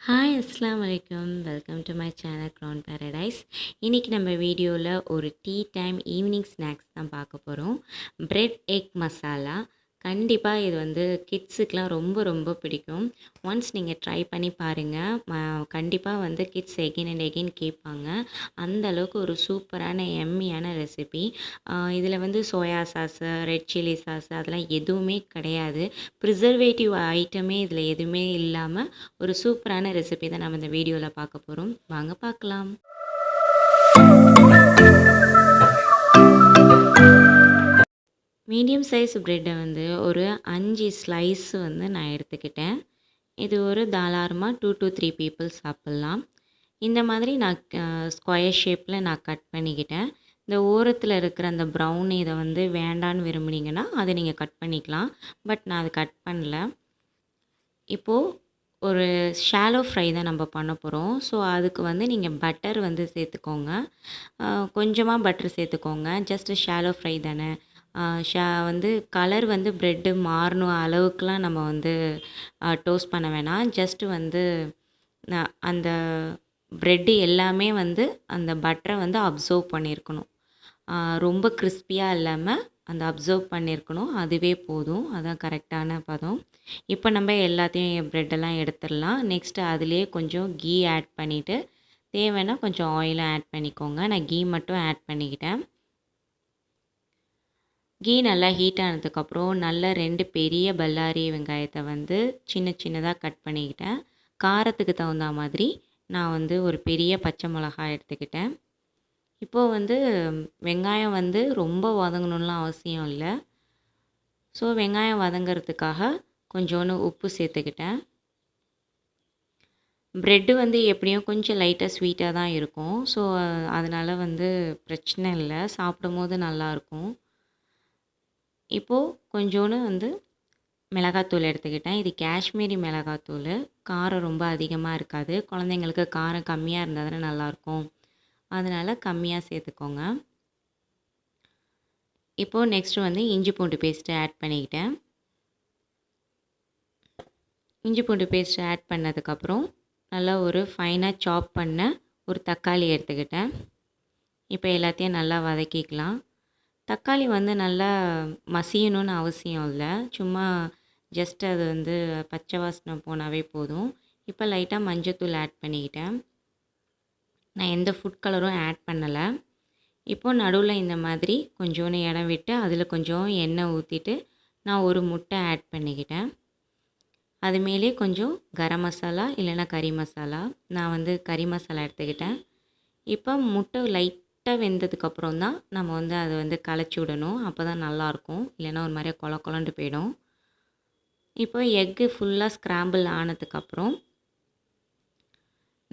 Hi அஸ்ஸலாமு அலைக்கும். Welcome to my channel crown paradise. இன்றைக்கி நம்ம வீடியோவில் ஒரு டீ டைம் ஈவினிங் ஸ்நாக்ஸ் தான் பார்க்க போகிறோம். Bread egg masala. கண்டிப்பாக இது வந்து கிட்ஸுக்கெலாம் ரொம்ப ரொம்ப பிடிக்கும். ஒன்ஸ் நீங்கள் ட்ரை பண்ணி பாருங்கள். கண்டிப்பாக வந்து கிட்ஸ் எகெயின் அண்ட் எகெயின் கேட்பாங்க. அந்த அளவுக்கு ஒரு சூப்பரான எம்மியான ரெசிபி. இதில் வந்து soya sauce, red chilli sauce அதெல்லாம் எதுவுமே கிடையாது. ப்ரிசர்வேட்டிவ் ஐட்டமே இதில் எதுவுமே இல்லாமல் ஒரு சூப்பரான ரெசிபி தான் நம்ம இந்த வீடியோவில் பார்க்க போகிறோம். வாங்க பார்க்கலாம். மீடியம் சைஸ் ப்ரெட்டை வந்து ஒரு 5 ஸ்லைஸ் வந்து நான் எடுத்துக்கிட்டேன். இது ஒரு தாராளமாக 2 to 3 பீப்புள் சாப்பிட்லாம். இந்த மாதிரி நான் ஸ்கொயர் ஷேப்பில் நான் கட் பண்ணிக்கிட்டேன். இந்த ஓரத்தில் இருக்கிற அந்த ப்ரௌன் இதை வந்து வேண்டான்னு விரும்புனீங்கன்னா அதை நீங்கள் கட் பண்ணிக்கலாம். பட் நான் அதை கட் பண்ணல. இப்போது ஒரு ஷாலோ ஃப்ரை தான் நம்ம பண்ண போகிறோம். ஸோ அதுக்கு வந்து நீங்கள் பட்டர் வந்து சேர்த்துக்கோங்க. கொஞ்சமாக பட்டர் சேர்த்துக்கோங்க. ஜஸ்ட்டு ஷாலோ ஃப்ரை தானே. வந்து கலர் வந்து ப்ரெட்டு மாறணும் அளவுக்குலாம் நம்ம வந்து டோஸ்ட் பண்ண வேணாம். ஜஸ்ட்டு வந்து அந்த ப்ரெட்டு எல்லாமே வந்து அந்த பட்டரை வந்து அப்சர்வ் பண்ணியிருக்கணும். ரொம்ப கிறிஸ்பியாக இல்லாமல் அந்த அப்சர்வ் பண்ணியிருக்கணும். அதுவே போதும். அதான் கரெக்டான பதம். இப்போ நம்ம எல்லாத்தையும் ப்ரெட்டெல்லாம் எடுத்துடலாம். நெக்ஸ்ட்டு அதிலே கொஞ்சம் கீ ஆட் பண்ணிவிட்டு தேவைன்னா கொஞ்சம் ஆயிலும் ஆட் பண்ணிக்கோங்க. நான் கீ மட்டும் ஆட் பண்ணிக்கிட்டேன். கீ நல்லா ஹீட் ஆனதுக்கப்புறம் நல்ல 2 பெரிய பல்லாரி வெங்காயத்தை வந்து சின்ன சின்னதாக கட் பண்ணிக்கிட்டேன். காரத்துக்கு தகுந்த மாதிரி நான் வந்து ஒரு பெரிய பச்சை மிளகாய் எடுத்துக்கிட்டேன். இப்போது வந்து வெங்காயம் வந்து ரொம்ப வதங்கணும்லாம் அவசியம் இல்லை. ஸோ வெங்காயம் வதங்கிறதுக்காக கொஞ்சோண்டு உப்பு சேர்த்துக்கிட்டேன். ப்ரெட்டு வந்து எப்படியும் கொஞ்சம் லைட்டாக ஸ்வீட்டாக தான் இருக்கும். ஸோ அதனால் வந்து பிரச்சனை இல்லை, சாப்பிடும்போது நல்லாயிருக்கும். இப்போது கொஞ்சோண்டு வந்து மிளகாத்தூள் எடுத்துக்கிட்டேன். இது காஷ்மீரி மிளகாத்தூள். காரம் ரொம்ப அதிகமாக இருக்காது. குழந்தைங்களுக்கு காரம் கம்மியாக இருந்தால் தானே நல்லாயிருக்கும். அதனால் கம்மியாக சேர்த்துக்கோங்க. இப்போது நெக்ஸ்ட்டு வந்து இஞ்சி பூண்டு பேஸ்ட்டு ஆட் பண்ணிக்கிட்டேன். இஞ்சி பூண்டு பேஸ்ட்டு ஆட் பண்ணதுக்கப்புறம் நல்லா ஒரு ஃபைனாக சாப் பண்ண ஒரு தக்காளி எடுத்துக்கிட்டேன். இப்போ எல்லாத்தையும் நல்லா வதக்கிக்கலாம். தக்காளி வந்து நல்லா மசியணும்னு அவசியம் இல்லை. சும்மா ஜஸ்ட் அது வந்து பச்சை வாசனை போனாவே போதும். இப்போ லைட்டாக மஞ்சத்தூள் ஆட் பண்ணிக்கிட்டேன். நான் எந்த ஃபுட் கலரும் ஆட் பண்ணலை. இப்போது நடுவில் இந்த மாதிரி கொஞ்சோண்டு இடம் விட்டு அதில் கொஞ்சம் எண்ணெய் ஊற்றிட்டு நான் ஒரு முட்டை ஆட் பண்ணிக்கிட்டேன். அது மேலே கொஞ்சம் கரம் மசாலா இல்லைன்னா கறி மசாலா. நான் வந்து கறி மசாலா எடுத்துக்கிட்டேன். இப்போ முட்டை லைட்டாக வெந்ததுக்கப்புறம் தான் நம்ம வந்து அதை வந்து கலச்சி விடணும். அப்போ தான் நல்லாயிருக்கும். இல்லைன்னா ஒரு மாதிரியா கொல கொலன்ட்டு போயிடும். இப்போ எக்கு ஃபுல்லாக ஸ்க்ராம்பிள் ஆனதுக்கப்புறம்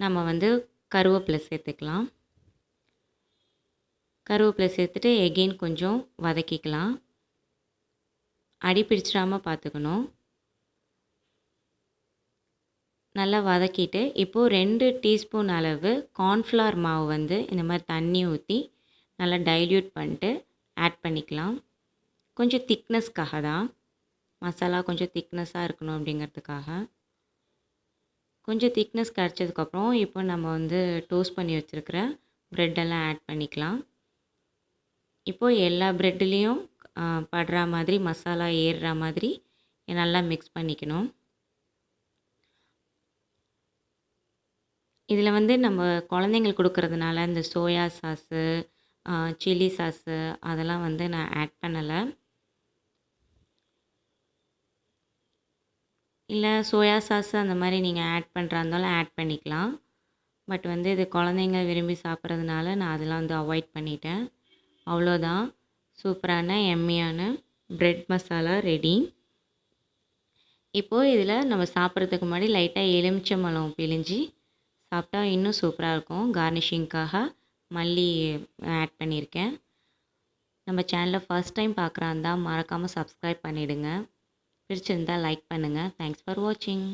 நம்ம வந்து கருவேப்பிலை சேர்த்துக்கலாம். கருவேப்பிலை சேர்த்துட்டு எகெயின் கொஞ்சம் வதக்கிக்கலாம். அடி பிடிச்சிடாமல் பார்த்துக்கணும். நல்லா வதக்கிட்டு இப்போது 2 டீஸ்பூன் அளவு கார்ன்ஃப்ளவர் மாவு வந்து இந்த மாதிரி தண்ணி ஊற்றி நல்லா டைல்யூட் பண்ணிட்டு ஆட் பண்ணிக்கலாம். கொஞ்சம் திக்னஸ்க்காக தான். மசாலா கொஞ்சம் திக்னஸாக இருக்கணும் அப்படிங்கிறதுக்காக. கொஞ்சம் திக்னஸ் கிடச்சதுக்கப்புறம் இப்போ நம்ம வந்து டோஸ்ட் பண்ணி வச்சுருக்கிற ப்ரெட்டெல்லாம் ஆட் பண்ணிக்கலாம். இப்போது எல்லா ப்ரெட்லேயும் படுற மாதிரி மசாலா ஏறுற மாதிரி நல்லா மிக்ஸ் பண்ணிக்கணும். இதில் வந்து நம்ம குழந்தைங்களுக்கு கொடுக்கறதுனால இந்த சோயா சாஸு, சில்லி சாஸு அதெல்லாம் வந்து நான் ஆட் பண்ணலை. இல்லை சோயா சாஸு அந்த மாதிரி நீங்கள் ஆட் பண்ணுறா இருந்தாலும் ஆட் பண்ணிக்கலாம். பட் வந்து இது குழந்தைங்க விரும்பி சாப்பிட்றதுனால நான் அதெல்லாம் வந்து அவாய்ட் பண்ணிட்டேன். அவ்வளோதான். சூப்பரான எம்மியான பிரெட் மசாலா ரெடி. இப்போது இதில் நம்ம சாப்பிட்றதுக்கு முன்னாடி லைட்டாக எலுமிச்சம்பழம் பிழிஞ்சு சாப்பிட்டா இன்னும் சூப்பராக இருக்கும். கார்னிஷிங்காக மல்லி ஆட் பண்ணியிருக்கேன். நம்ம சேனலில் ஃபர்ஸ்ட் டைம் பார்க்குறாந்தா மறக்காமல் சப்ஸ்கிரைப் பண்ணிவிடுங்க. பிடிச்சிருந்தால் லைக் பண்ணுங்கள். தேங்க்ஸ் ஃபார் வாட்சிங்.